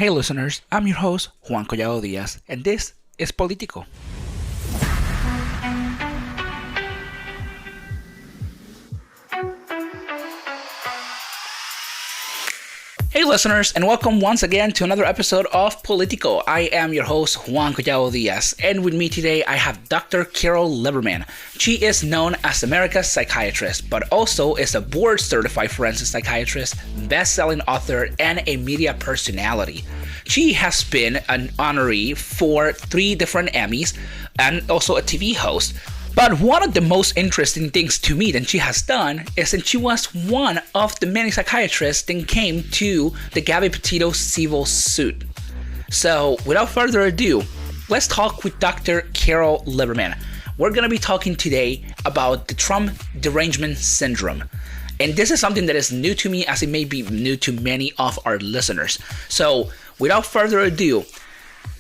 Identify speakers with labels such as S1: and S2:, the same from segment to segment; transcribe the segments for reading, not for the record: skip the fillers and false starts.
S1: Hey listeners, I'm your host, Juan Collado Díaz, and this is Político. Hey listeners, and welcome once again to another episode of Político. I am your host, Juan Collado Díaz, and with me today I have Dr. Carole Lieberman. She is known as America's psychiatrist, but also is a board-certified forensic psychiatrist, best-selling author, and a media personality. She has been an honoree for 3 different Emmys and also a TV host. But one of the most interesting things to me that she has done is that she was one of the many psychiatrists that came to the Gabby Petito civil suit. So without further ado, let's talk with Dr. Carole Lieberman. We're going to be talking today about the Trump Derangement Syndrome. And this is something that is new to me, as it may be new to many of our listeners. So without further ado,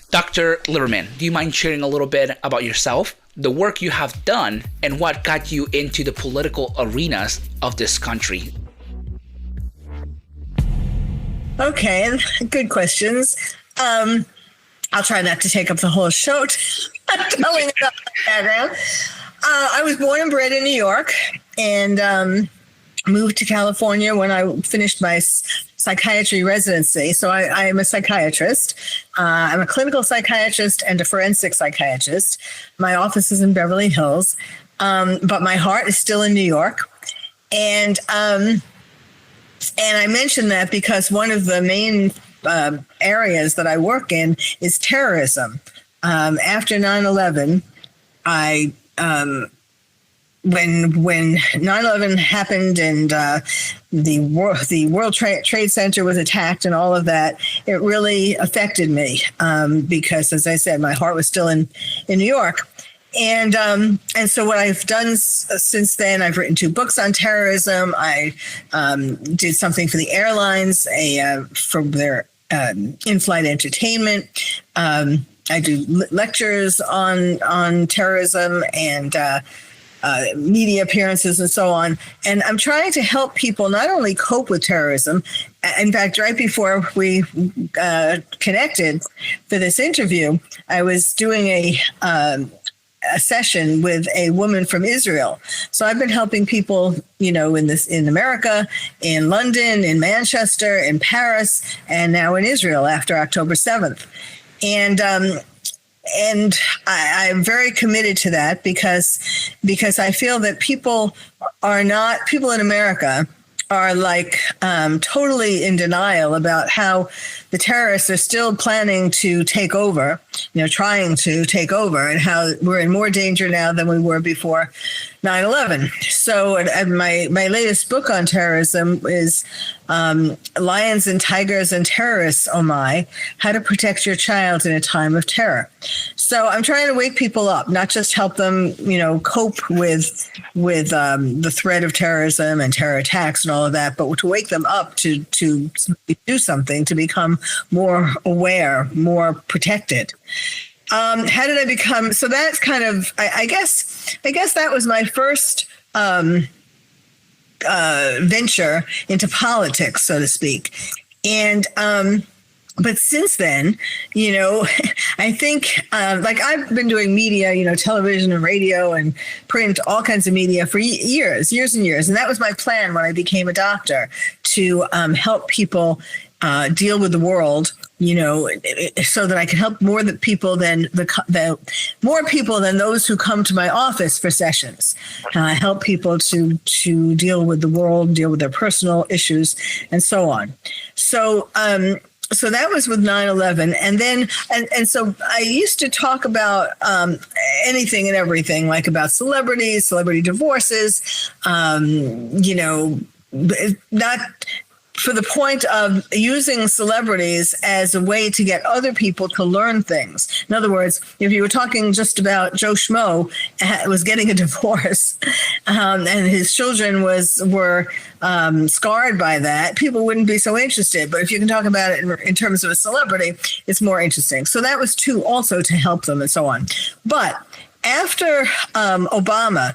S1: Dr. Liberman, do you mind sharing a little bit about yourself, the work you have done, and what got you into the political arenas of this country?
S2: Okay, good questions. I'll try not to take up the whole show telling about my background. I was born and bred in New York and moved to California when I finished my psychiatry residency. So I am a psychiatrist. I'm a clinical psychiatrist and a forensic psychiatrist. My office is in Beverly Hills, but my heart is still in New York. And I mention that because one of the main areas that I work in is terrorism. After 9/11, when 9/11 happened and the World Trade Center was attacked and all of that, it really affected me because, as I said, my heart was still in New York. And so what I've done since then, I've written 2 books on terrorism. I did something for the airlines, for their in-flight entertainment. I do lectures on terrorism and media appearances and so on. And I'm trying to help people not only cope with terrorism. In fact, right before we connected for this interview, I was doing a session with a woman from Israel. So I've been helping people, in America, in London, in Manchester, in Paris, and now in Israel after October 7th. And I'm very committed to that because I feel that people in America are totally in denial about how the terrorists are still planning to take over, trying to take over, and how we're in more danger now than we were before 9/11. So my latest book on terrorism is Lions and Tigers and Terrorists, Oh My, How to Protect Your Child in a Time of Terror. So I'm trying to wake people up, not just help them, cope with the threat of terrorism and terror attacks and all of that, but to wake them up to do something, to become more aware, more protected. How did I become? So that's kind of, I guess that was my first venture into politics, so to speak. And but since then, I think I've been doing media, television and radio and print, all kinds of media for years and years. And that was my plan when I became a doctor, to help people deal with the world, so that I can help more people than those who come to my office for sessions. Help people to deal with the world, deal with their personal issues, and so on. So that was with 9/11, and then and so I used to talk about anything and everything, like about celebrities, celebrity divorces, not for the point of using celebrities as a way to get other people to learn things. In other words, if you were talking just about Joe Schmo was getting a divorce and his children were scarred by that, people wouldn't be so interested. But if you can talk about it in terms of a celebrity, it's more interesting. So that was also to help them and so on. But after Obama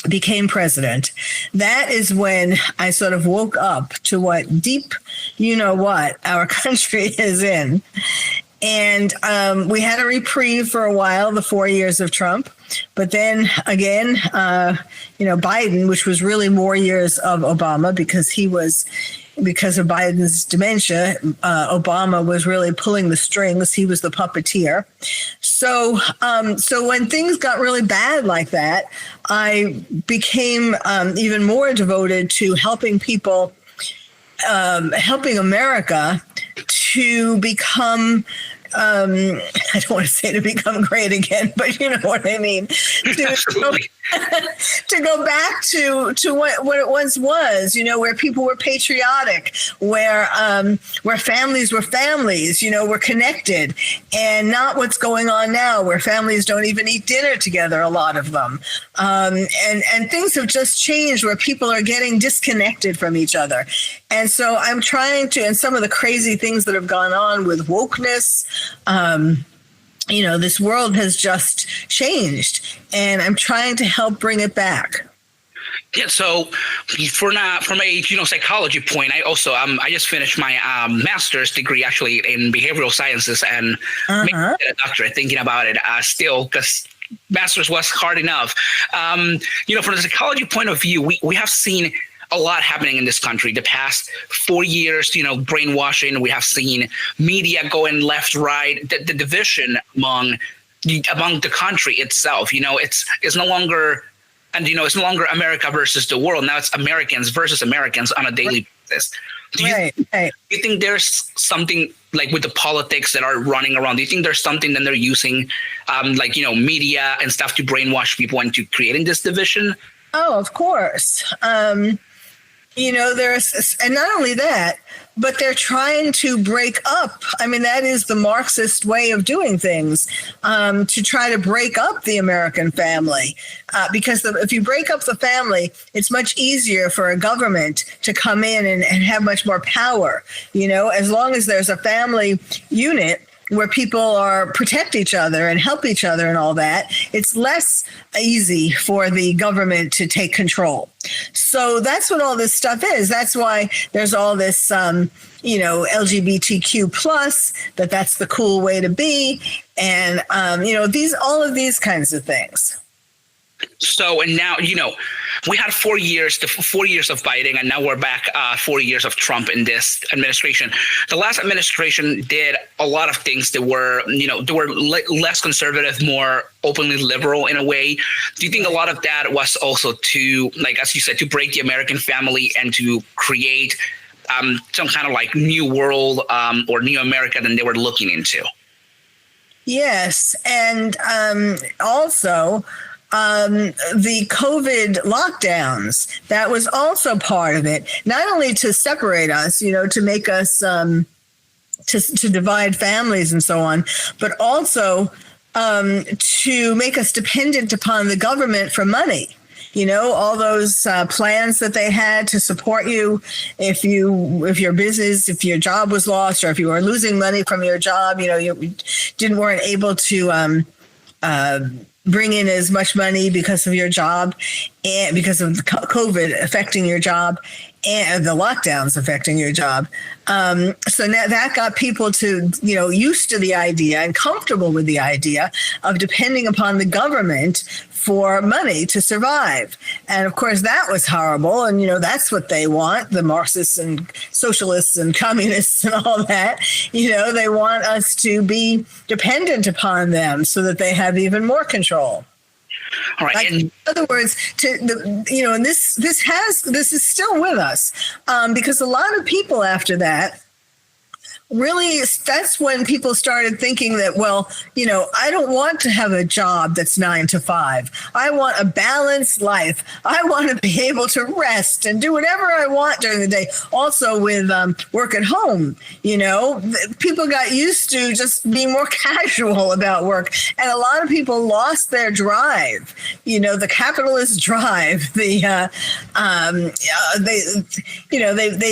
S2: became president, that is when I sort of woke up to what deep, what our country is in. And we had a reprieve for a while, the 4 years of Trump. But then again, Biden, which was really more years of Obama because of Biden's dementia, Obama was really pulling the strings. He was the puppeteer. So when things got really bad like that, I became even more devoted to helping people, helping America to become, I don't want to say to become great again, but you know what I mean. To go back to what it once was, where people were patriotic, where families were families, were connected, and not what's going on now, where families don't even eat dinner together, a lot of them. And things have just changed where people are getting disconnected from each other. And so I'm trying to, and some of the crazy things that have gone on with wokeness, this world has just changed, and I'm trying to help bring it back.
S1: Yeah. So from a psychology point, I just finished my master's degree actually in behavioral sciences, and maybe a doctorate. Thinking about it still, because master's was hard enough. From the psychology point of view, we have seen a lot happening in this country the past 4 years, brainwashing. We have seen media going left, right, the division among the country itself. It's no longer, and it's no longer America versus the world. Now it's Americans versus Americans on a daily basis. Do you think there's something like with the politics that are running around? Do you think there's something that they're using, media and stuff to brainwash people into creating this division?
S2: Oh, of course. There's, and not only that, but they're trying to break up. I mean, that is the Marxist way of doing things, to try to break up the American family. Because if you break up the family, it's much easier for a government to come in and have much more power. As long as there's a family unit where people protect each other and help each other and all that, it's less easy for the government to take control. So that's what all this stuff is. That's why there's all this, LGBTQ plus, that's the cool way to be. And, all of these kinds of things.
S1: So, and now, we had 4 years, the 4 years of Biden, and now we're back 4 years of Trump in this administration. The last administration did a lot of things that were, less conservative, more openly liberal in a way. Do you think a lot of that was also to, like, as you said, to break the American family and to create some kind of like new world or new America than they were looking into?
S2: Yes. And also, the COVID lockdowns, that was also part of it, not only to separate us, to make us, to divide families and so on, but also to make us dependent upon the government for money. All those plans that they had to support you if your business, if your job was lost, or if you were losing money from your job, you weren't able to bring in as much money because of your job and because of COVID affecting your job and the lockdowns affecting your job. So now that got people to, used to the idea and comfortable with the idea of depending upon the government for money to survive. And of course, that was horrible. And, that's what they want, the Marxists and socialists and communists and all that. They want us to be dependent upon them so that they have even more control.
S1: All right.
S2: In other words, and this is still with us because a lot of people after that, really, that's when people started thinking that, I don't want to have a job that's 9 to 5. I want a balanced life. I want to be able to rest and do whatever I want during the day. Also with work at home, people got used to just being more casual about work. And a lot of people lost their drive, the capitalist drive. They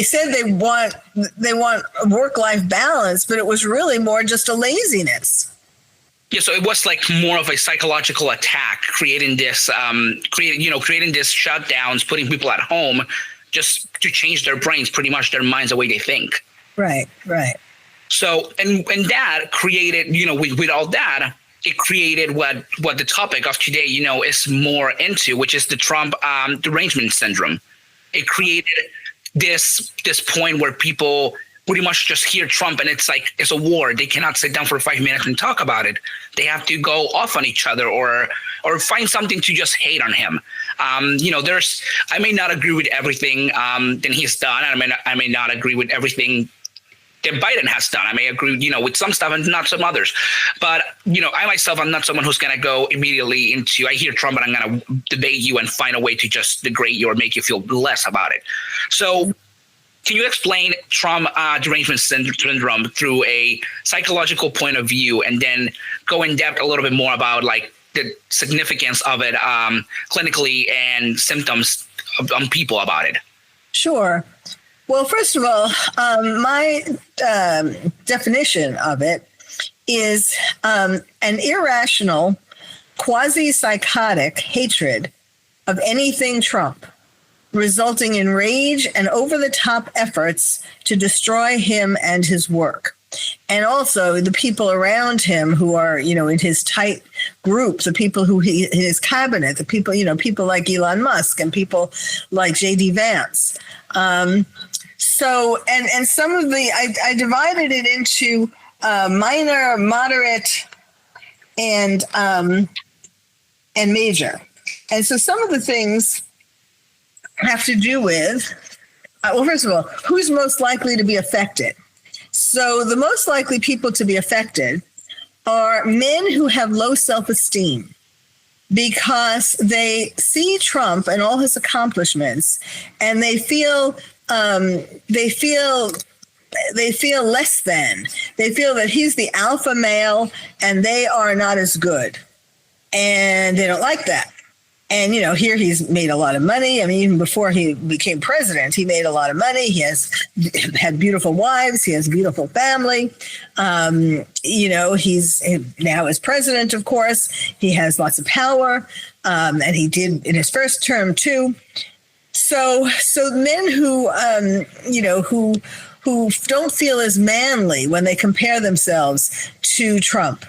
S2: said they want work-life balance, but it was really more just a laziness.
S1: Yeah, so it was like more of a psychological attack, creating this shutdowns, putting people at home just to change their brains, pretty much their minds, the way they think.
S2: Right.
S1: So, and that created, with all that, it created what the topic of today, is more into, which is the Trump derangement syndrome. It created this point where people pretty much just hear Trump and it's like it's a war. They cannot sit down for 5 minutes and talk about it. They have to go off on each other or find something to just hate on him. I may not agree with everything that he's done. I may not agree with everything that Biden has done. I may agree, with some stuff and not some others. But, I myself, I'm not someone who's going to go immediately into, I hear Trump and I'm going to debate you and find a way to just degrade you or make you feel less about it. So can you explain Trump derangement syndrome through a psychological point of view, and then go in depth a little bit more about like the significance of it clinically and symptoms on people about it?
S2: Sure. Well, first of all, my definition of it is an irrational, quasi-psychotic hatred of anything Trump, resulting in rage and over-the-top efforts to destroy him and his work. And also the people around him who are, in his tight group, the people who his cabinet, the people, people like Elon Musk and people like J.D. Vance. So, and some of I divided it into minor, moderate, and major. And so some of the things have to do with, well, first of all, who's most likely to be affected? So the most likely people to be affected are men who have low self-esteem because they see Trump and all his accomplishments, and they feel less than. They feel that he's the alpha male and they are not as good, and they don't like that. And, here he's made a lot of money. I mean, even before he became president, he made a lot of money. He has had beautiful wives. He has a beautiful family. He's now as president, of course, he has lots of power. And he did in his first term, too. So men who don't feel as manly when they compare themselves to Trump,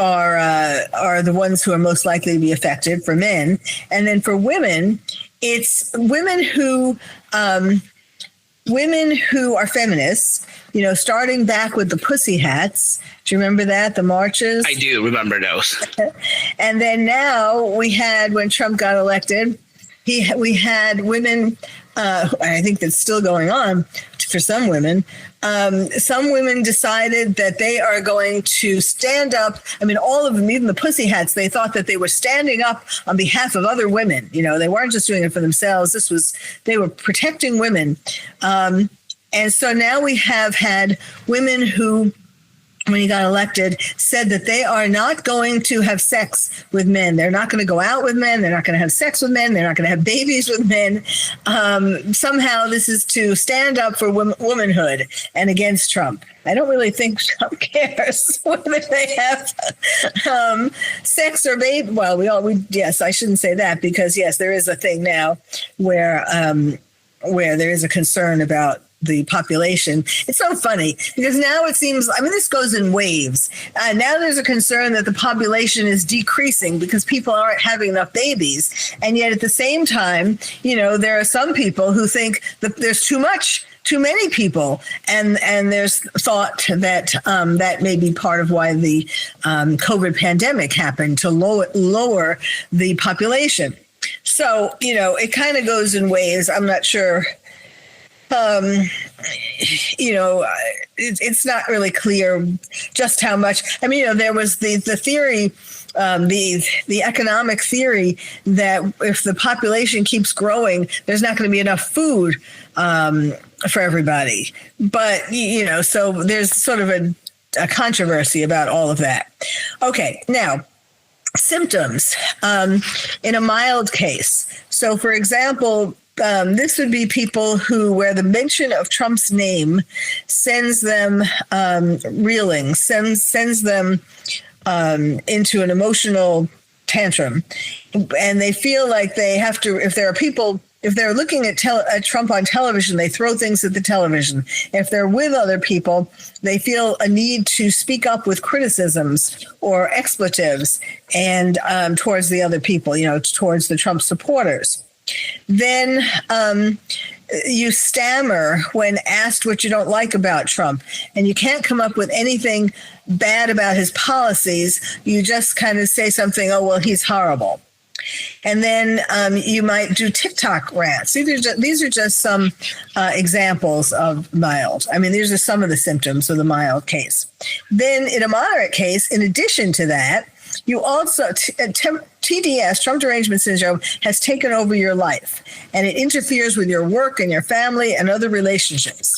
S2: are the ones who are most likely to be affected for men. And then for women, it's women who are feminists, starting back with the pussy hats. Do you remember that? The marches?
S1: I do remember those.
S2: And then now when Trump got elected, we had women, I think that's still going on for some women. Some women decided that they are going to stand up. I mean, all of them, even the pussy hats, they thought that they were standing up on behalf of other women. They weren't just doing it for themselves. They were protecting women. And so now we have had women who, when he got elected, said that they are not going to have sex with men. They're not going to go out with men. They're not going to have sex with men. They're not going to have babies with men. Somehow this is to stand up for womanhood and against Trump. I don't really think Trump cares whether they have sex or baby. Well, yes, I shouldn't say that, because yes, there is a thing now where there is a concern about the population. It's so funny because now it seems, this goes in waves. Now there's a concern that the population is decreasing because people aren't having enough babies. And yet at the same time, there are some people who think that there's too many people. And there's thought that that may be part of why the COVID pandemic happened, to lower the population. So, it kind of goes in waves. I'm not sure. It's not really clear just how much. There was the theory, the economic theory that if the population keeps growing, there's not going to be enough food for everybody. But, so there's sort of a controversy about all of that. Okay, now, symptoms in a mild case. So, for example, This would be people who, where the mention of Trump's name sends them reeling, sends them into an emotional tantrum, and they feel like they have to. If they're looking at Trump on television, they throw things at the television. If they're with other people, they feel a need to speak up with criticisms or expletives and towards the other people, towards the Trump supporters. Then you stammer when asked what you don't like about Trump, and you can't come up with anything bad about his policies. You just kind of say something, oh, well, he's horrible. And then you might do TikTok rants. These are just some examples of mild. These are some of the symptoms of the mild case. Then in a moderate case, in addition to that, you also, TDS, Trump Derangement Syndrome, has taken over your life, and it interferes with your work and your family and other relationships.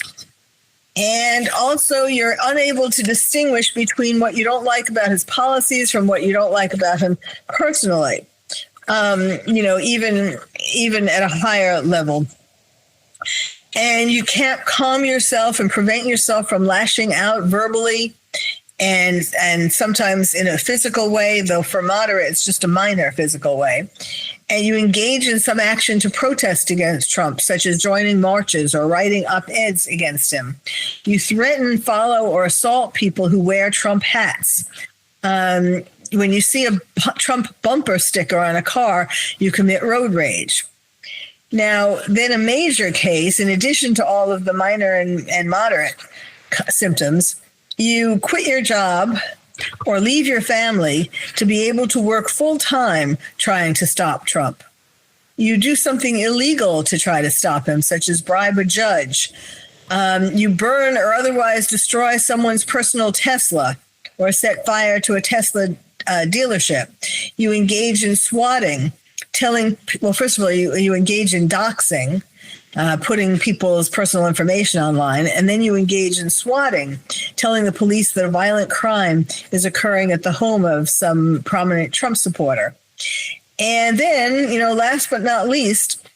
S2: And also, you're unable to distinguish between what you don't like about his policies from what you don't like about him personally. Even at a higher level. And you can't calm yourself and prevent yourself from lashing out verbally and sometimes in a physical way, though for moderate, it's just a minor physical way. And you engage in some action to protest against Trump, such as joining marches or writing op-eds against him. You threaten, follow, or assault people who wear Trump hats. When you see a Trump bumper sticker on a car, you commit road rage. Now, then a major case, in addition to all of the minor and moderate symptoms, you quit your job or leave your family to be able to work full-time trying to stop Trump. You do something illegal to try to stop him, such as bribe a judge. You burn or otherwise destroy someone's personal Tesla or set fire to a Tesla dealership. You engage in swatting, first of all, you engage in doxing, putting people's personal information online, and then you engage in swatting, telling the police that a violent crime is occurring at the home of some prominent Trump supporter. And then, last but not least,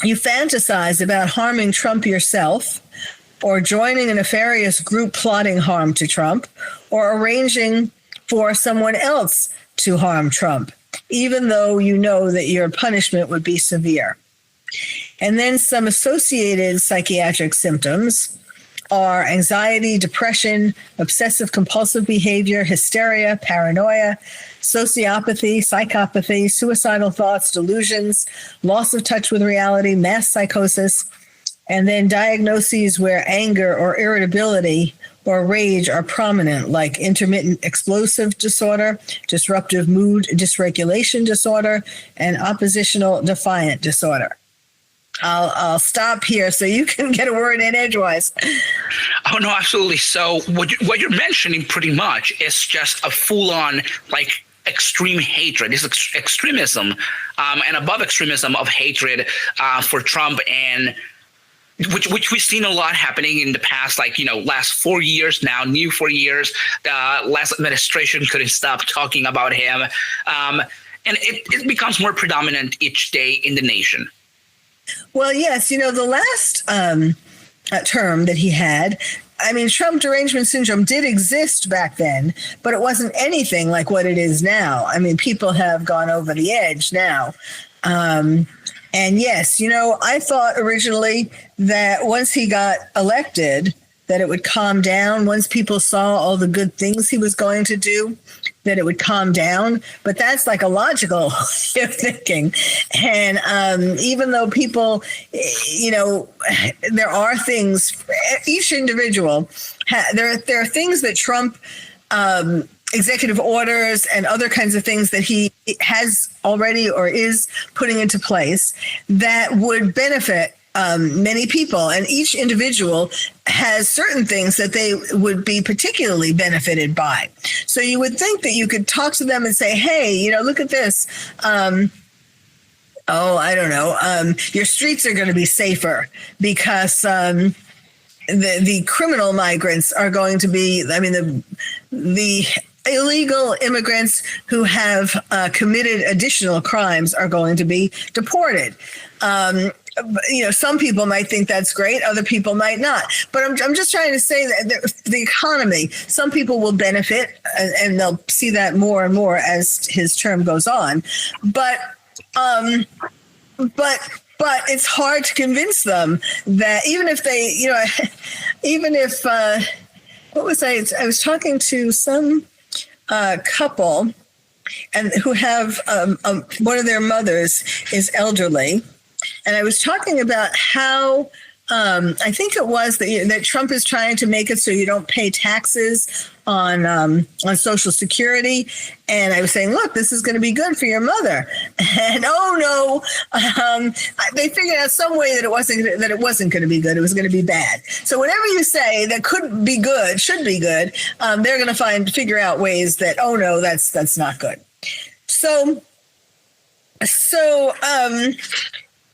S2: you fantasize about harming Trump yourself, or joining a nefarious group plotting harm to Trump, or arranging for someone else to harm Trump, even though you know that your punishment would be severe. And then some associated psychiatric symptoms are anxiety, depression, obsessive compulsive behavior, hysteria, paranoia, sociopathy, psychopathy, suicidal thoughts, delusions, loss of touch with reality, mass psychosis, and then diagnoses where anger or irritability or rage are prominent, like intermittent explosive disorder, disruptive mood dysregulation disorder, and oppositional defiant disorder. I'll stop here so you can get a word in edgewise.
S1: Oh, no, absolutely. So what you're mentioning pretty much is just a full-on, extreme hatred. This extremism and above extremism of hatred for Trump, and which we've seen a lot happening in the past, last 4 years now, new 4 years. The last administration couldn't stop talking about him. And it becomes more predominant each day in the nation.
S2: Well, yes, the last term that he had, Trump Derangement Syndrome did exist back then, but it wasn't anything like what it is now. People have gone over the edge now. And yes, I thought originally that once he got elected, that it would calm down. Once people saw all the good things he was going to do, that it would calm down. But that's like a logical way of thinking. And even though people, there are things, each individual, there are things that Trump, executive orders and other kinds of things that he has already or is putting into place that would benefit many people, and each individual has certain things that they would be particularly benefited by. So you would think that you could talk to them and say, hey, look at this. Your streets are going to be safer because the criminal migrants are going to be, the illegal immigrants who have committed additional crimes are going to be deported. some people might think that's great, other people might not. But I'm just trying to say that the economy, some people will benefit, and they'll see that more and more as his term goes on. But it's hard to convince them that even if they, what was I was talking to some couple and who have one of their mothers is elderly. And I was talking about how I think it was that Trump is trying to make it so you don't pay taxes on Social Security. And I was saying, look, this is going to be good for your mother. And they figured out some way that it wasn't going to be good. It was going to be bad. So whatever you say that could be good, should be good, they're going to figure out ways that, oh no, that's not good. So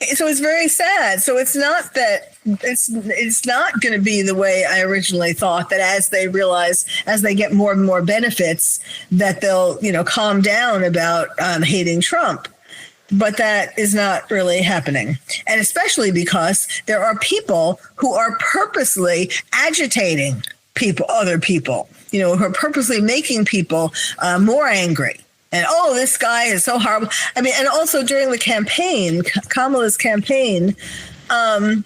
S2: it's very sad. So it's not that it's not going to be the way I originally thought, that as they get more and more benefits, that they'll, calm down about hating Trump. But that is not really happening. And especially because there are people who are purposely agitating other people, who are purposely making people more angry. And, this guy is so horrible. I mean, and also during the campaign, Kamala's campaign, the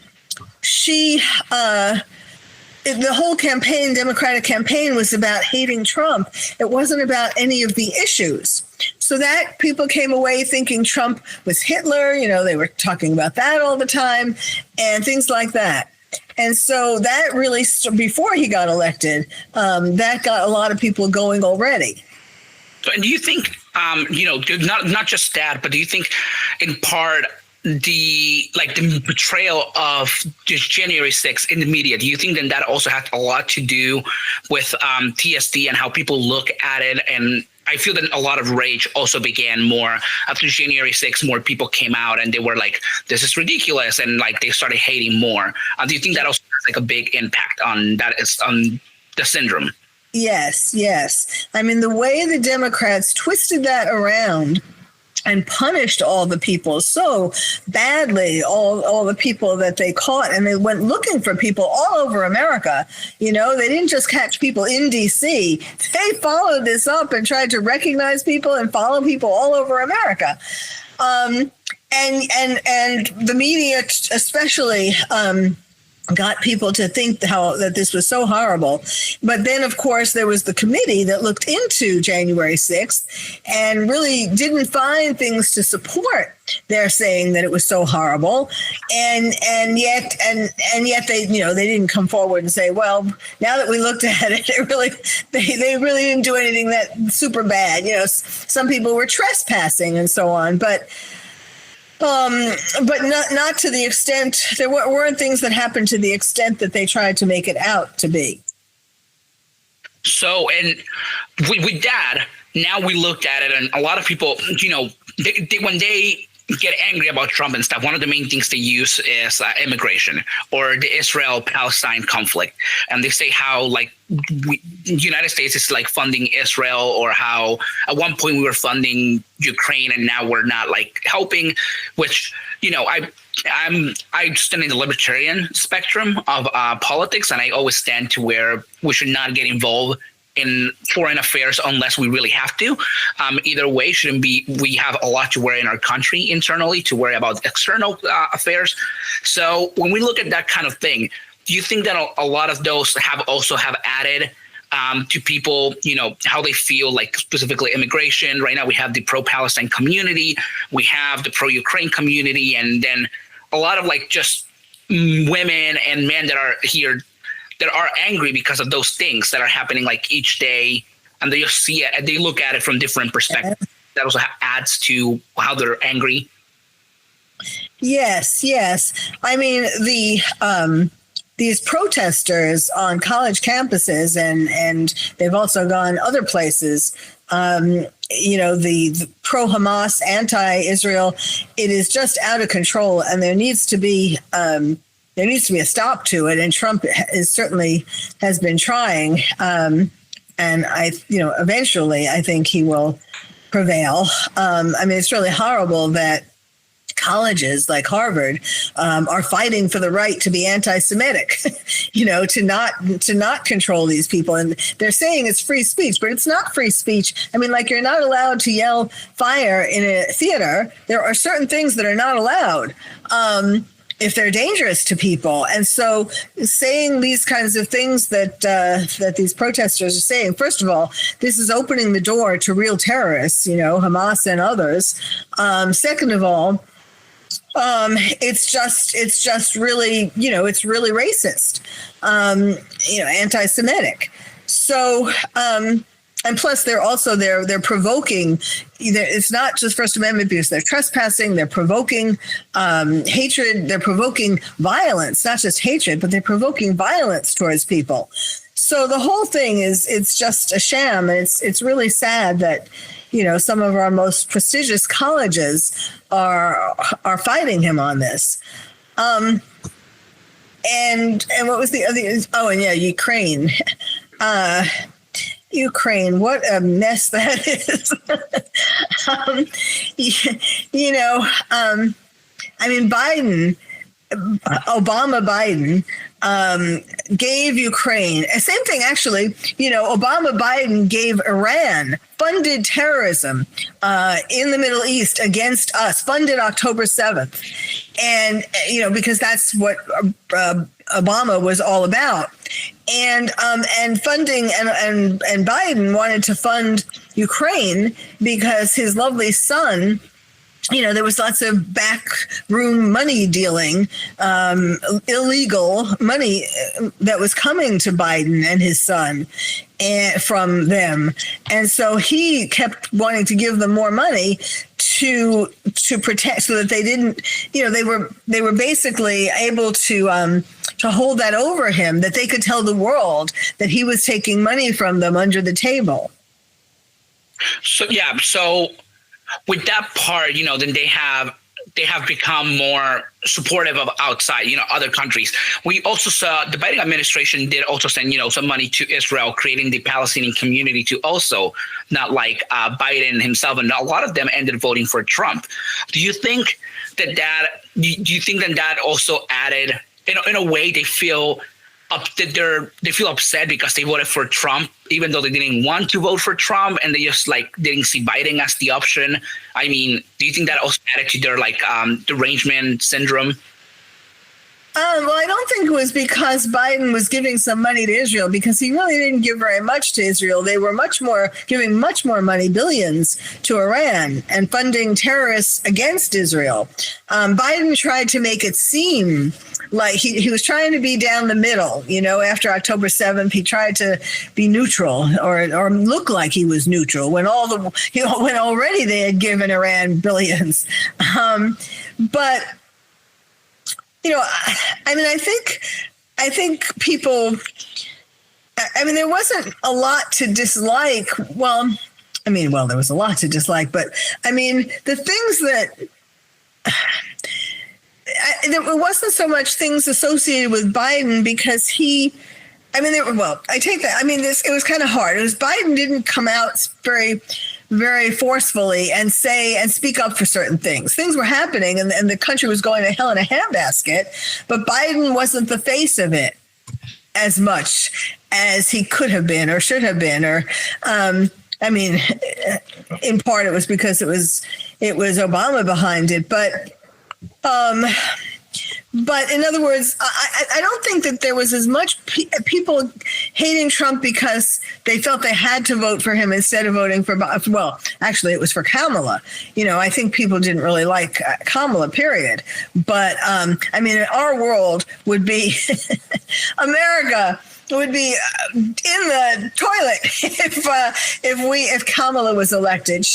S2: whole campaign, Democratic campaign, was about hating Trump. It wasn't about any of the issues. So that people came away thinking Trump was Hitler. They were talking about that all the time and things like that. And so that really, before he got elected, that got a lot of people going already.
S1: And do you think, not just that, but do you think in part the portrayal of just January 6th in the media, do you think then that also had a lot to do with TSD and how people look at it? And I feel that a lot of rage also began more after January 6th. More people came out and they were like, this is ridiculous. And they started hating more. Do you think that also has a big impact on the syndrome?
S2: Yes. I mean, the way the Democrats twisted that around and punished all the people so badly, all the people that they caught, and they went looking for people all over America. They didn't just catch people in D.C. They followed this up and tried to recognize people and follow people all over America. And the media especially got people to think that this was so horrible. But then, of course, there was the committee that looked into January 6th and really didn't find things to support their saying that it was so horrible. And yet they, they didn't come forward and say, well, now that we looked at it, they really didn't do anything that super bad. Some people were trespassing and so on, but not to the extent. There weren't things that happened to the extent that they tried to make it out to be.
S1: So, and with that, now we looked at it, and a lot of people, when they get angry about Trump and stuff, one of the main things they use is immigration or the Israel-Palestine conflict. And they say how the United States is funding Israel, or how at one point we were funding Ukraine and now we're not helping, which, I stand in the libertarian spectrum of politics, and I always stand to where we should not get involved in foreign affairs unless we really have to. Either way, shouldn't be. We have a lot to worry in our country internally to worry about external affairs. So when we look at that kind of thing, do you think that a lot of those have added to people, how they feel, specifically immigration? Right now we have the pro-Palestine community, we have the pro-Ukraine community, and then a lot of just women and men that are here that are angry because of those things that are happening each day, and they just see it, they look at it from different perspectives. That also adds to how they're angry.
S2: Yes. I mean, these protesters on college campuses, and they've also gone other places, the pro-Hamas, anti-Israel, it is just out of control, and there needs to be a stop to it. And Trump certainly has been trying, and eventually I think he will prevail. It's really horrible that colleges like Harvard are fighting for the right to be anti-Semitic, to not control these people. And they're saying it's free speech, but it's not free speech. I mean, like, you're not allowed to yell fire in a theater. There are certain things that are not allowed if they're dangerous to people. And so saying these kinds of things that these protesters are saying, first of all, this is opening the door to real terrorists, Hamas and others. Second of all, it's just really, it's really racist, anti-Semitic. So, and plus they're provoking, it's not just First Amendment abuse, they're trespassing, they're provoking hatred, they're provoking violence, not just hatred, but they're provoking violence towards people. So the whole thing it's just a sham. And it's really sad that, some of our most prestigious colleges are fighting him on this. And what was the other? Oh, and yeah, Ukraine. Ukraine, what a mess that is. Obama gave Ukraine, same thing actually, Obama-Biden gave Iran, funded terrorism in the Middle East against us, funded October 7th. And, because that's what Obama was all about. And funding and Biden wanted to fund Ukraine because his lovely son, there was lots of backroom money dealing, illegal money that was coming to Biden and his son from them. And so he kept wanting to give them more money to protect, so that they didn't, they were basically able to hold that over him, that they could tell the world that he was taking money from them under the table.
S1: So with that part, then they have become more supportive of outside, other countries. We also saw the Biden administration did also send, some money to Israel, creating the Palestinian community to also not like Biden himself. And a lot of them ended voting for Trump. Do you think that also added, in a way, they feel upset because they voted for Trump, even though they didn't want to vote for Trump, and they just didn't see Biden as the option? I mean, do you think that also added to their derangement syndrome?
S2: Well, I don't think it was because Biden was giving some money to Israel, because he really didn't give very much to Israel. They were giving much more money, billions, to Iran and funding terrorists against Israel. Biden tried to make it seem like he was trying to be down the middle. After October 7th, he tried to be neutral or look like he was neutral when when already they had given Iran billions. But I think people, there wasn't a lot to dislike. Well, there was a lot to dislike, but the things that, it wasn't so much things associated with Biden, because I take that. It was kind of hard. It was Biden didn't come out very, very forcefully and speak up for certain things. Things were happening and the country was going to hell in a handbasket, but Biden wasn't the face of it as much as he could have been or should have been. Or, in part it was because it was Obama behind it, but in other words, I don't think that there was as much people hating Trump because they felt they had to vote for him instead of voting for, well, actually it was for Kamala. I think people didn't really like Kamala, period. But in our world would be, America would be in the toilet if Kamala was elected.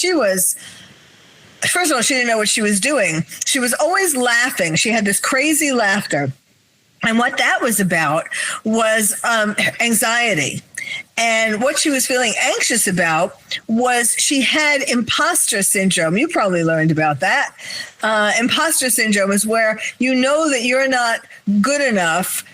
S2: First of all, she didn't know what she was doing. She was always laughing. She had this crazy laughter. And what that was about was anxiety. And what she was feeling anxious about was she had imposter syndrome. You probably learned about that. Imposter syndrome is where you know that you're not good enough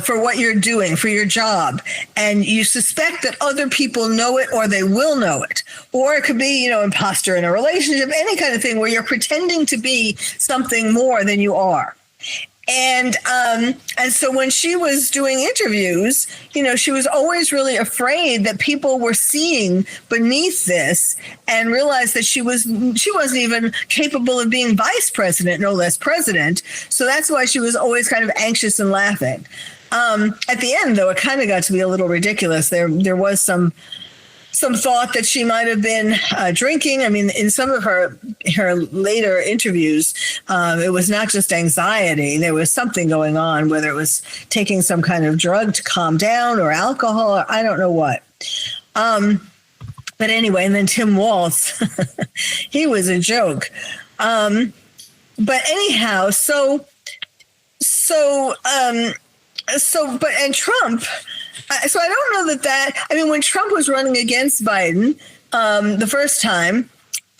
S2: for what you're doing, for your job, and you suspect that other people know it or they will know it. Or it could be, imposter in a relationship, any kind of thing where you're pretending to be something more than you are. And so when she was doing interviews, she was always really afraid that people were seeing beneath this and realized that she wasn't even capable of being vice president, no less president. So that's why she was always kind of anxious and laughing. At the end, though, it kind of got to be a little ridiculous. There was some thought that she might have been drinking. I mean, in some of her later interviews, it was not just anxiety. There was something going on, whether it was taking some kind of drug to calm down or alcohol, or I don't know what. But anyway, and then Tim Walz, he was a joke. But anyhow, and Trump. So I don't know that, when Trump was running against Biden the first time,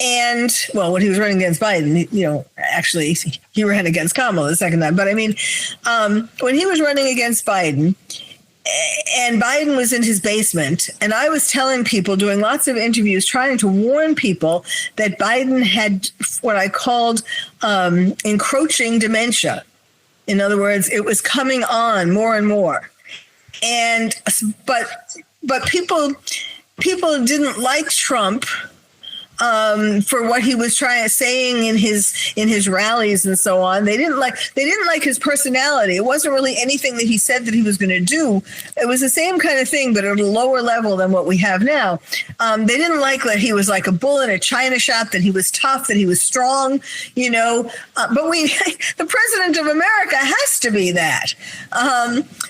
S2: and, when he was running against Biden, actually he ran against Kamala the second time. But when he was running against Biden, and Biden was in his basement, and I was telling people, doing lots of interviews, trying to warn people that Biden had what I called encroaching dementia. In other words, it was coming on more and more. But people didn't like Trump for what he was saying in his rallies and so on. They didn't like his personality. It wasn't really anything that he said that he was going to do. It was the same kind of thing, but at a lower level than what we have now. They didn't like that he was like a bull in a china shop, that he was tough, that he was strong, but the president of America has to be that.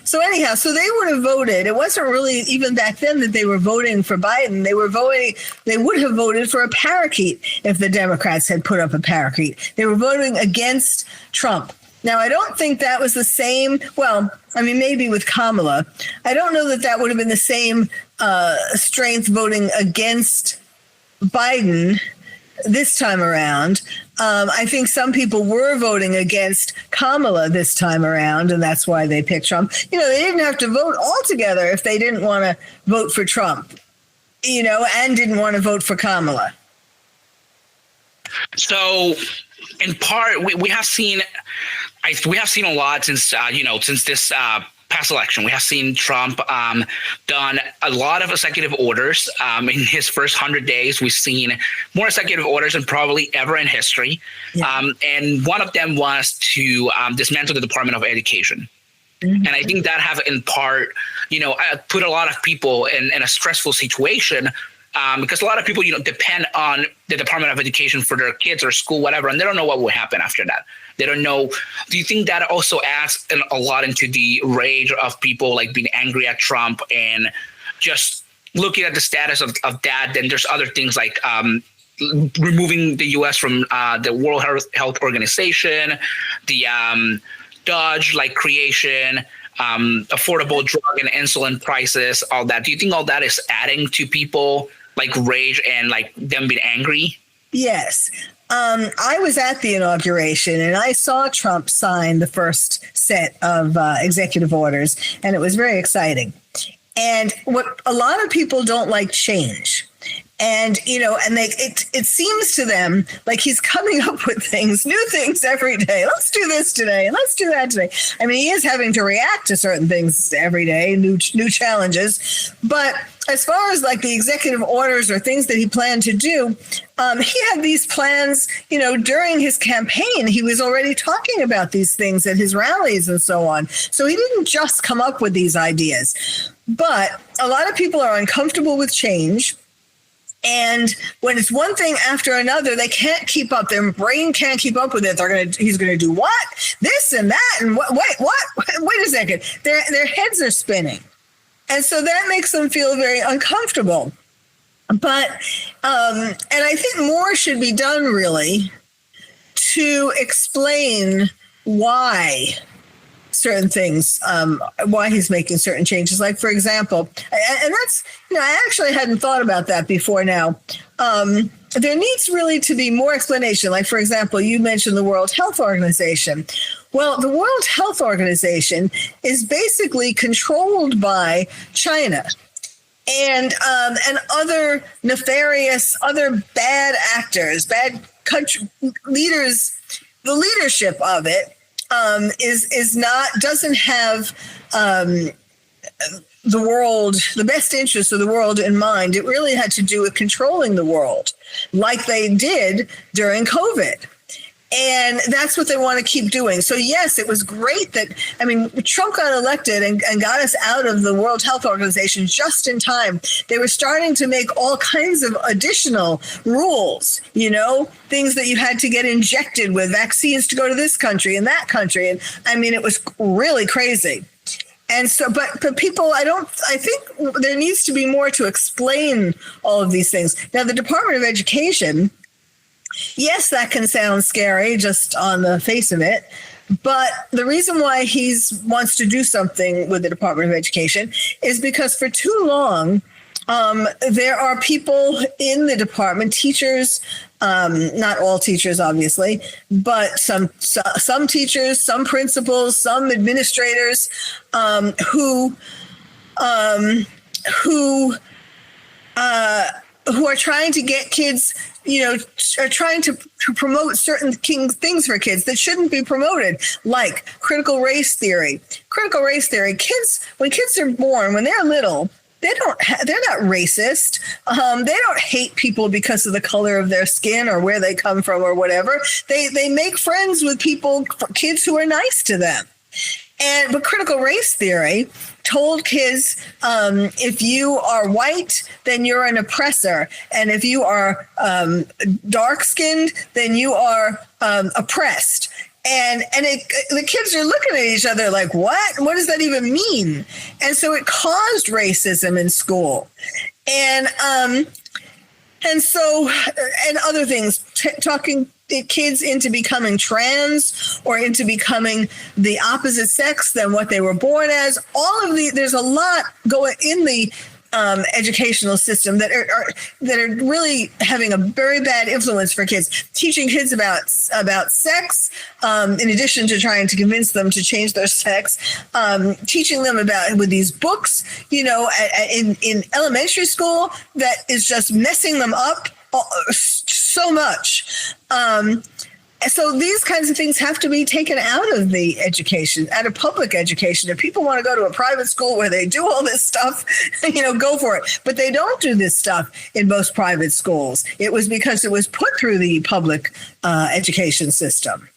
S2: So anyhow, so they would have voted. It wasn't really even back then that they were voting for Biden. They would have voted for a parakeet if the Democrats had put up a parakeet. They were voting against Trump. Now, I don't think that was the same. Well, maybe with Kamala. I don't know that would have been the same strength voting against Biden this time around. I think some people were voting against Kamala this time around, and that's why they picked Trump. They didn't have to vote altogether if they didn't want to vote for Trump, and didn't want to vote for Kamala.
S1: So, in part, we have seen a lot since this past election. We have seen Trump done a lot of executive orders. In his first 100 days, we've seen more executive orders than probably ever in history. Yeah. And one of them was to dismantle the Department of Education. Mm-hmm. And I think that have in part, put a lot of people in a stressful situation. Because a lot of people, depend on the Department of Education for their kids or school, whatever, and they don't know what will happen after that. They don't know. Do you think that also adds a lot into the rage of people like being angry at Trump and just looking at the status of that? Then there's other things like removing the U.S. from the World Health Organization, the DOGE creation, affordable drug and insulin prices, all that. Do you think all that is adding to people rage and them being angry?
S2: Yes. I was at the inauguration and I saw Trump sign the first set of executive orders, and it was very exciting. And what a lot of people don't like change. And, it seems to them like he's coming up with new things every day. Let's do this today and let's do that today. He is having to react to certain things every day, new challenges. But as far as the executive orders or things that he planned to do, he had these plans, during his campaign. He was already talking about these things at his rallies and so on. So he didn't just come up with these ideas. But a lot of people are uncomfortable with change. And when it's one thing after another, they can't keep up. Their brain can't keep up with it. He's going to do what? This and that. And what? Wait a second. Their heads are spinning. And so that makes them feel very uncomfortable. But, and I think more should be done really to explain why certain things, why he's making certain changes. Like, for example, and that's, I actually hadn't thought about that before now. There needs really to be more explanation. Like, for example, you mentioned the World Health Organization. Well, the World Health Organization is basically controlled by China and other nefarious, other bad actors, bad country leaders. The leadership of it doesn't have the world, the best interests of the world in mind. It really had to do with controlling the world, like they did during COVID. And that's what they want to keep doing. So, yes, it was great that, Trump got elected and got us out of the World Health Organization just in time. They were starting to make all kinds of additional rules, things that you had to get injected with, vaccines to go to this country and that country. And it was really crazy. And so, but people, I think there needs to be more to explain all of these things. Now, the Department of Education, yes, that can sound scary just on the face of it. But the reason why he wants to do something with the Department of Education is because for too long, there are people in the department, teachers, not all teachers, obviously, but some teachers, some principals, some administrators who are trying to get kids, are trying to promote certain things for kids that shouldn't be promoted, like critical race theory. Critical race theory, when kids are born, when they're little, they're not racist. They don't hate people because of the color of their skin or where they come from or whatever. They make friends with kids who are nice to them. But critical race theory told kids, if you are white, then you're an oppressor. And if you are dark-skinned, then you are oppressed. And the kids are looking at each other like, what? What does that even mean? And so it caused racism in school. And other things, talking kids into becoming trans or into becoming the opposite sex than what they were born as. There's a lot going in the educational system that are really having a very bad influence for kids. Teaching kids about sex, in addition to trying to convince them to change their sex, teaching them about with these books, in elementary school, that is just messing them up so much. So these kinds of things have to be taken out of the education, out of public education. If people want to go to a private school where they do all this stuff, go for it. But they don't do this stuff in most private schools. It was because it was put through the public education system.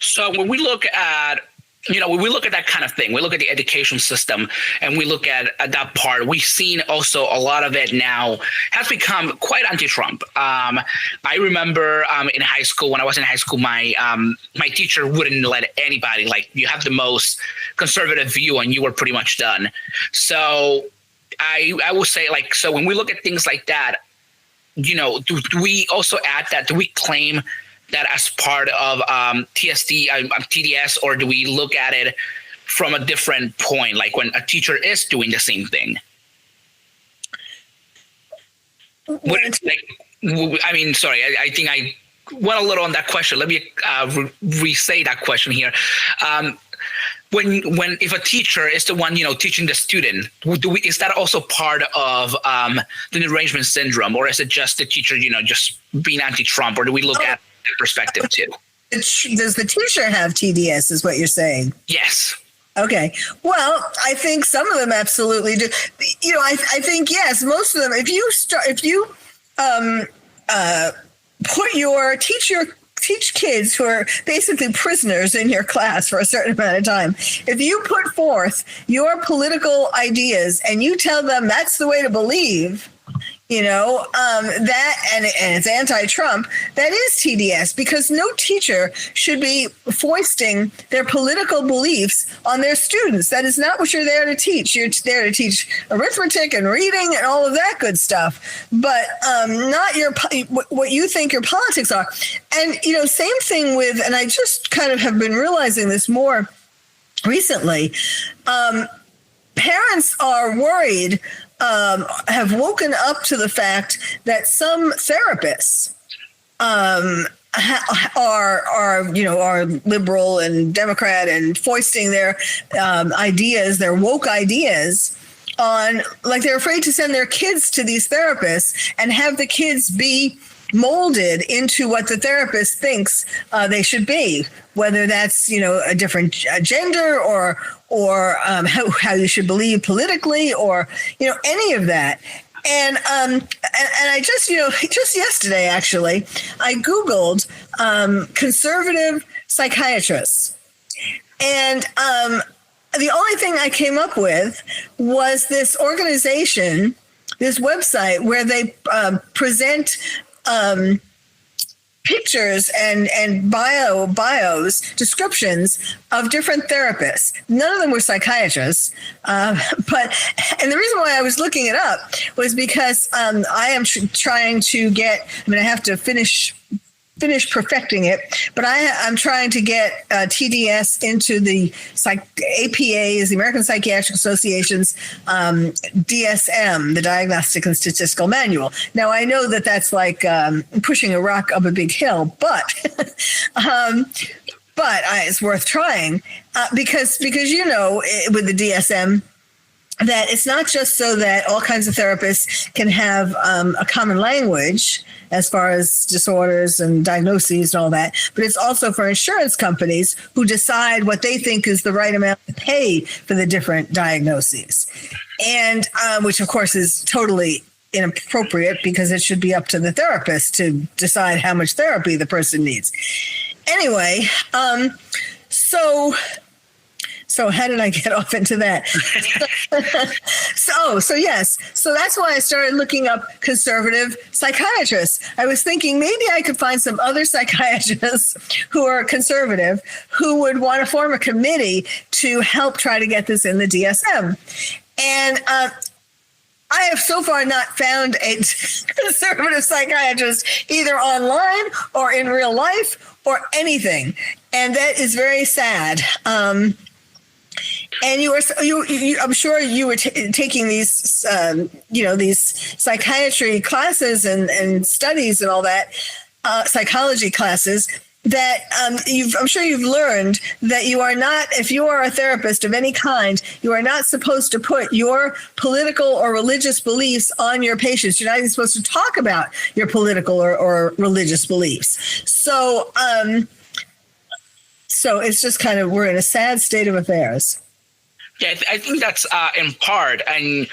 S1: So when we look at that kind of thing, we look at the education system and we look at that part, we've seen also a lot of it now has become quite anti-Trump. I remember in high school, when I was in high school, my teacher wouldn't let anybody, you have the most conservative view and you were pretty much done. So I will say, so when we look at things like that, do we also add that? Do we claim that as part of TDS, or do we look at it from a different point, like when a teacher is doing the same thing? Sorry, I think I went a little on that question. Let me re-say that question here. If a teacher is the one, teaching the student, is that also part of the derangement syndrome, or is it just the teacher, just being anti-Trump, or do we look at perspective too?
S2: Does the teacher have TDS, is what you're saying?
S1: Yes.
S2: Okay. Well, I think some of them absolutely do. I think, yes, most of them, if you teach kids who are basically prisoners in your class for a certain amount of time, if you put forth your political ideas and you tell them that's the way to believe, that, and it's anti-Trump, that is TDS, because no teacher should be foisting their political beliefs on their students. That is not what you're there to teach. You're there to teach arithmetic and reading and all of that good stuff, but not what you think your politics are. And, same thing with, and I just kind of have been realizing this more recently, parents are worried, have woken up to the fact that some therapists are liberal and Democrat and foisting their ideas, their woke ideas on, like, they're afraid to send their kids to these therapists and have the kids be molded into what the therapist thinks they should be, whether that's, a different gender or how you should believe politically, or, any of that. And I just yesterday, actually, I Googled conservative psychiatrists. And the only thing I came up with was this organization, this website where they present pictures and bios, descriptions of different therapists. None of them were psychiatrists, and the reason why I was looking it up was because I am trying to get. I have to finish perfecting it, but I'm trying to get TDS into the APA's, the American Psychiatric Association's DSM, the Diagnostic and Statistical Manual. Now, I know that that's like pushing a rock up a big hill, but it's worth trying because with the DSM, that it's not just so that all kinds of therapists can have a common language as far as disorders and diagnoses and all that, but it's also for insurance companies who decide what they think is the right amount to pay for the different diagnoses. And which, of course, is totally inappropriate because it should be up to the therapist to decide how much therapy the person needs. Anyway, So how did I get off into that? So that's why I started looking up conservative psychiatrists. I was thinking maybe I could find some other psychiatrists who are conservative who would want to form a committee to help try to get this in the DSM. And I have so far not found a conservative psychiatrist either online or in real life or anything. And that is very sad. And I'm sure you were taking these, these psychiatry classes and studies and all that, psychology classes. That I'm sure you've learned that you are not, if you are a therapist of any kind, you are not supposed to put your political or religious beliefs on your patients. You're not even supposed to talk about your political or religious beliefs. So it's just kind of, we're in a sad state of affairs.
S1: Yeah, I think that's in part, and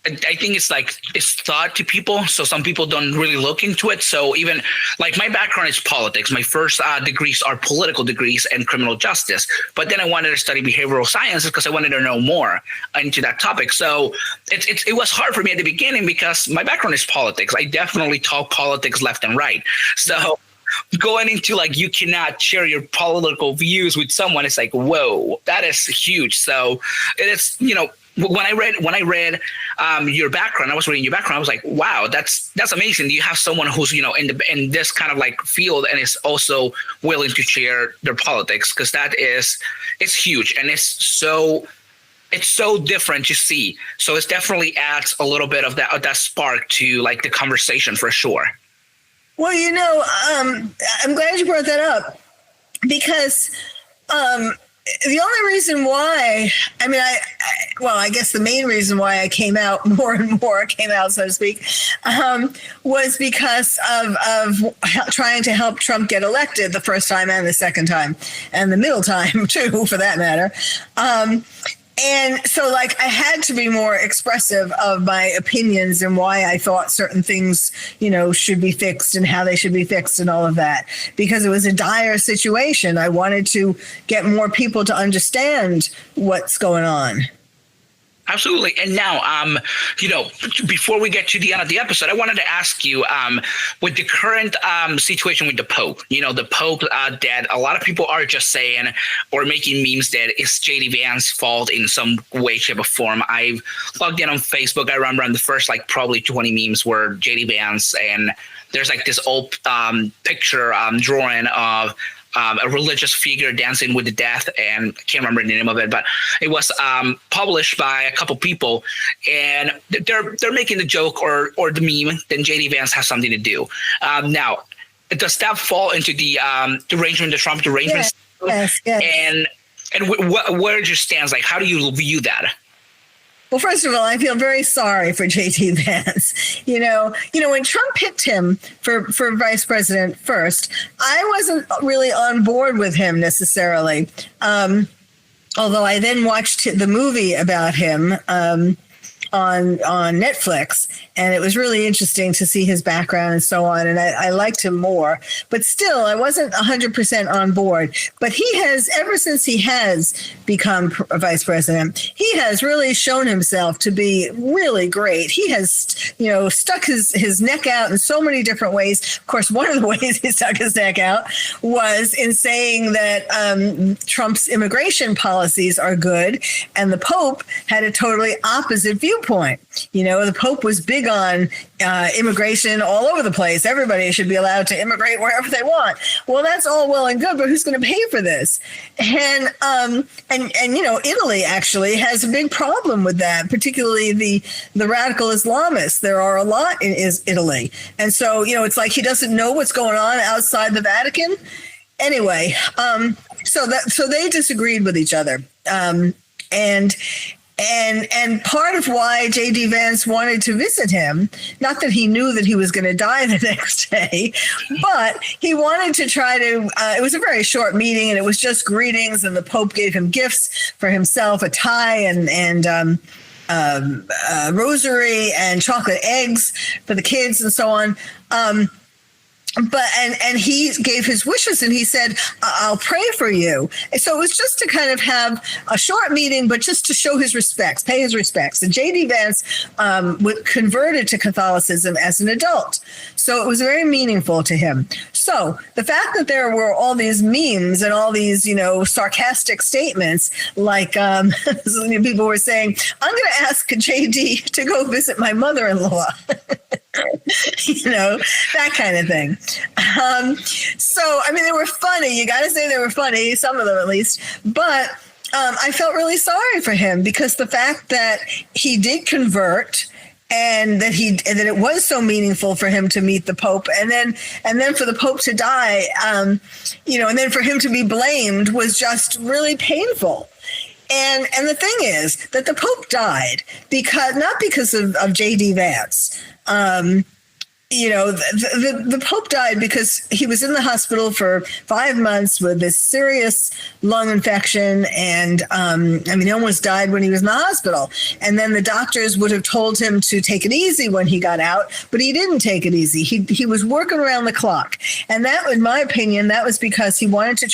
S1: I think it's taught to people, so some people don't really look into it. So even like my background is politics. My first degrees are political degrees and criminal justice. But then I wanted to study behavioral sciences because I wanted to know more into that topic. So it was hard for me at the beginning because my background is politics. I definitely talk politics left and right. So going into you cannot share your political views with someone, it's like, whoa, that is huge. So it's, when I read your background, I was reading your background, I was like, wow, that's amazing. Do you have someone who's, in this kind of field and is also willing to share their politics? Because it's huge. And it's so different to see. So it definitely adds a little bit of that spark to the conversation for sure.
S2: Well, I'm glad you brought that up because the only reason why, I guess the main reason why I came out more and more, so to speak, was because of trying to help Trump get elected the first time and the second time and the middle time too, for that matter. And so I had to be more expressive of my opinions and why I thought certain things, should be fixed and how they should be fixed and all of that, because it was a dire situation. I wanted to get more people to understand what's going on.
S1: Absolutely. And now, before we get to the end of the episode, I wanted to ask you, with the current situation with the Pope, the Pope that a lot of people are just saying or making memes that it's J.D. Vance's fault in some way, shape, or form. I've logged in on Facebook. I remember on the first probably 20 memes were J.D. Vance, and there's this old picture drawing of a religious figure dancing with the death, and I can't remember the name of it, but it was published by a couple people, and they're making the joke or the meme, then J.D. Vance has something to do. Now, does that fall into the derangement, the Trump derangement?
S2: Yes.
S1: And where is your stance? Like, how do you view that?
S2: Well, first of all, I feel very sorry for J.D. Vance. You know, when Trump picked him for vice president first, I wasn't really on board with him necessarily. Although I then watched the movie about him on Netflix, and it was really interesting to see his background and so on, and I liked him more. But still, I wasn't 100% on board. But he has, ever since he has become vice president, he has really shown himself to be really great. He has, stuck his neck out in so many different ways. Of course, one of the ways he stuck his neck out was in saying that Trump's immigration policies are good, and the Pope had a totally opposite viewpoint. The Pope was big on immigration all over the place. Everybody should be allowed to immigrate wherever they want. Well, that's all well and good, but who's going to pay for this? And Italy actually has a big problem with that, particularly the radical Islamists. There are a lot in Italy. And so, it's like he doesn't know what's going on outside the Vatican. Anyway, so they disagreed with each other. And part of why J.D. Vance wanted to visit him, not that he knew that he was going to die the next day, but he wanted to try to, it was a very short meeting and it was just greetings, and the Pope gave him gifts for himself, a tie and rosary and chocolate eggs for the kids and so on. But he gave his wishes and he said, I'll pray for you. And so it was just to kind of have a short meeting, but just to show his respects, pay his respects. And J.D. Vance converted to Catholicism as an adult. So it was very meaningful to him. So the fact that there were all these memes and all these, sarcastic statements, like people were saying, I'm going to ask J.D. to go visit my mother-in-law. That kind of thing. They were funny. You got to say they were funny, some of them at least. But I felt really sorry for him because the fact that he did convert and that it was so meaningful for him to meet the Pope, and then for the Pope to die, and then for him to be blamed was just really painful. And the thing is that the Pope died not because of J.D. Vance. The Pope died because he was in the hospital for 5 months with this serious lung infection. And he almost died when he was in the hospital. And then the doctors would have told him to take it easy when he got out, but he didn't take it easy. He was working around the clock. And that, in my opinion, that was because he wanted to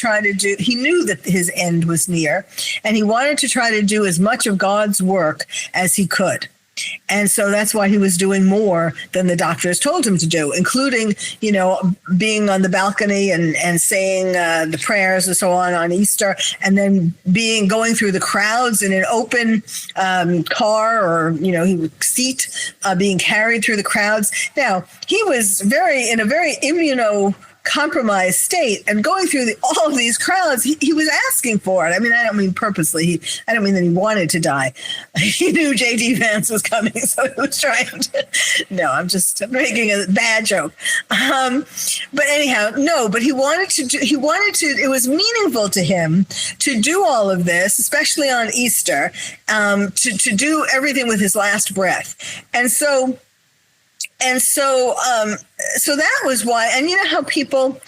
S2: he knew that his end was near, and he wanted to try to do as much of God's work as he could. And so that's why he was doing more than the doctors told him to do, including, being on the balcony and saying the prayers and so on Easter, and then going through the crowds in an open car or, seat, being carried through the crowds. Now, he was in a very immunocompromised state, and going through all of these crowds, he was asking for it. I don't mean purposely. I don't mean that he wanted to die. He knew J.D. Vance was coming, so he was trying to. No, I'm just making a bad joke. But anyhow, no. But he wanted to. It was meaningful to him to do all of this, especially on Easter, to do everything with his last breath, so that was why. And you know how people,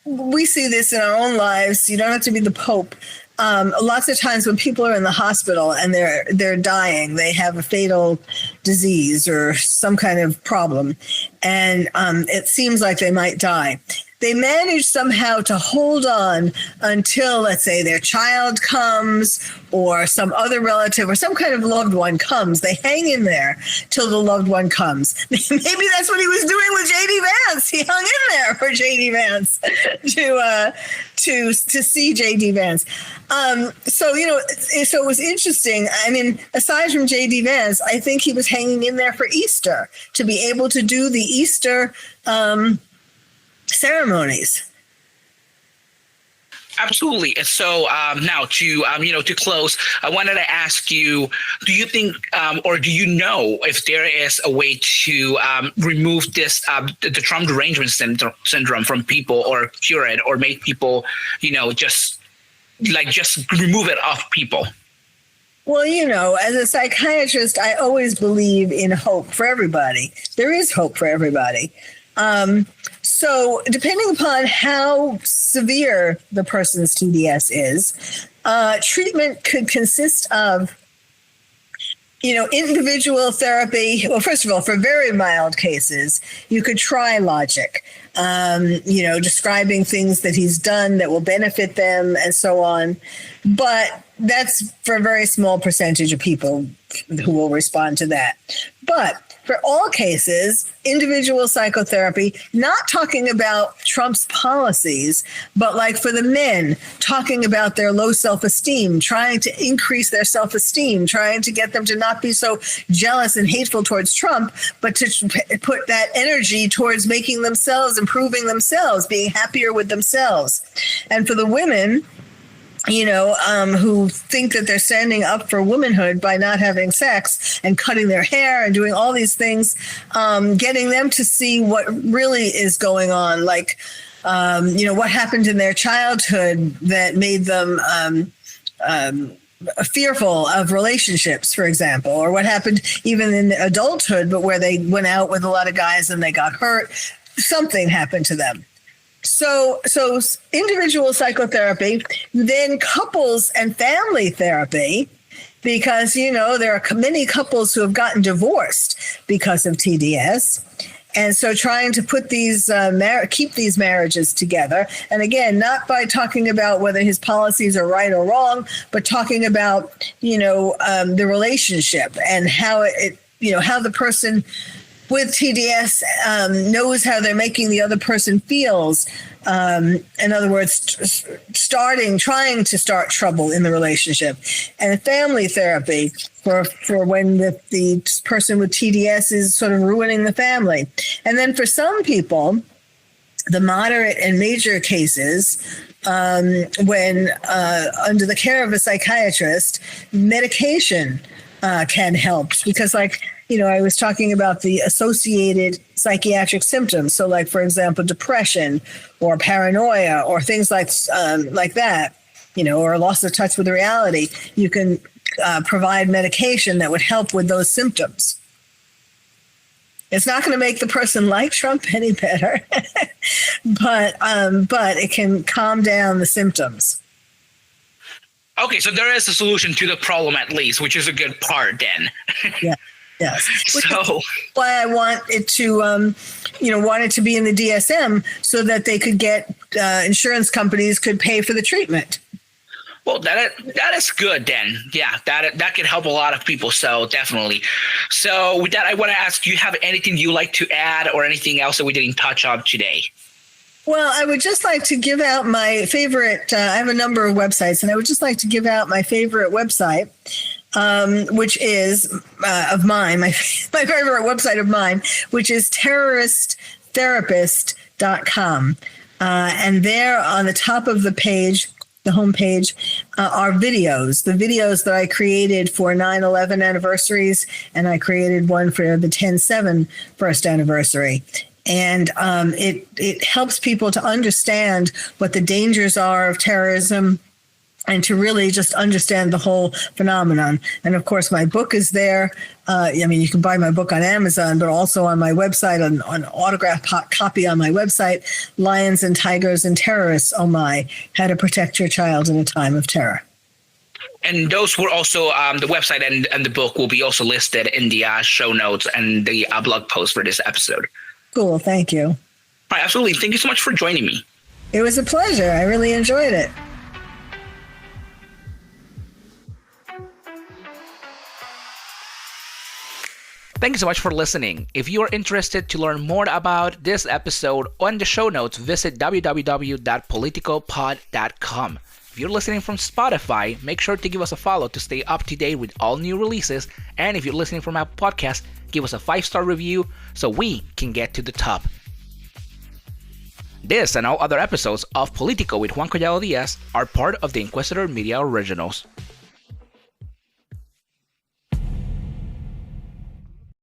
S2: we see this in our own lives. You don't have to be the Pope. Lots of times when people are in the hospital and they're dying, they have a fatal disease or some kind of problem, and it seems like they might die. They manage somehow to hold on until, let's say, their child comes or some other relative or some kind of loved one comes. They hang in there till the loved one comes. Maybe that's what he was doing with J.D. Vance. He hung in there for J.D. Vance to see J.D. Vance. So it was interesting. Aside from J.D. Vance, I think he was hanging in there for Easter to be able to do the Easter ceremonies.
S1: Absolutely. So now to close, I wanted to ask you: do you think, or do you know if there is a way to remove this the Trump derangement syndrome from people, or cure it, or make people, just remove it off people?
S2: Well, as a psychiatrist, I always believe in hope for everybody. There is hope for everybody. So depending upon how severe the person's TDS is, treatment could consist of, individual therapy. Well, first of all, for very mild cases, you could try logic, describing things that he's done that will benefit them and so on. But that's for a very small percentage of people who will respond to that. But for all cases, individual psychotherapy, not talking about Trump's policies, but like for the men, talking about their low self-esteem, trying to increase their self-esteem, trying to get them to not be so jealous and hateful towards Trump, but to put that energy towards making themselves, improving themselves, being happier with themselves. And for the women, who think that they're standing up for womanhood by not having sex and cutting their hair and doing all these things, getting them to see what really is going on, like, what happened in their childhood that made them fearful of relationships, for example, or what happened even in adulthood, but where they went out with a lot of guys and they got hurt. Something happened to them. So individual psychotherapy, then couples and family therapy, because, there are many couples who have gotten divorced because of TDS. And so trying to put these, keep these marriages together. And again, not by talking about whether his policies are right or wrong, but talking about, the relationship and how how the person with TDS knows how they're making the other person feels. In other words, trying to start trouble in the relationship. And family therapy for when the person with TDS is sort of ruining the family. And then for some people, the moderate and major cases, when under the care of a psychiatrist, medication can help. Because I was talking about the associated psychiatric symptoms. So like, for example, depression or paranoia or things like that, or loss of touch with reality. You can provide medication that would help with those symptoms. It's not going to make the person like Trump any better, but it can calm down the symptoms.
S1: Okay, so there is a solution to the problem at least, which is a good part then.
S2: Yeah. Yes.
S1: So
S2: why I want it to, want it to be in the DSM so that they could get insurance companies could pay for the treatment.
S1: Well, that is good then. Yeah, that could help a lot of people. So definitely. So with that, I want to ask, do you have anything you like to add or anything else that we didn't touch on today?
S2: Well, I would just like to give out my favorite. I have a number of websites, and I would just like to give out my favorite website. Which is of mine, my favorite website of mine, which is terroristtherapist.com. And there on the top of the page, the homepage, are videos, the videos that I created for 9/11 anniversaries, and I created one for the 10/7 first anniversary. And it helps people to understand what the dangers are of terrorism, and to really just understand the whole phenomenon. And of course, my book is there. You can buy my book on Amazon, but also on my website, on autographed copy on my website, Lions and Tigers and Terrorists, Oh My, How to Protect Your Child in a Time of Terror.
S1: And those were also the website and the book will be also listed in the show notes and the blog post for this episode.
S2: Cool. Thank you.
S1: All right, absolutely. Thank you so much for joining me.
S2: It was a pleasure. I really enjoyed it.
S1: Thank you so much for listening. If you are interested to learn more about this episode, on the show notes, visit www.politicopod.com. If you're listening from Spotify, make sure to give us a follow to stay up to date with all new releases. And if you're listening from Apple Podcasts, give us a 5-star review so we can get to the top. This and all other episodes of Político with Juan Collado Díaz are part of the Inquisitor Media Originals.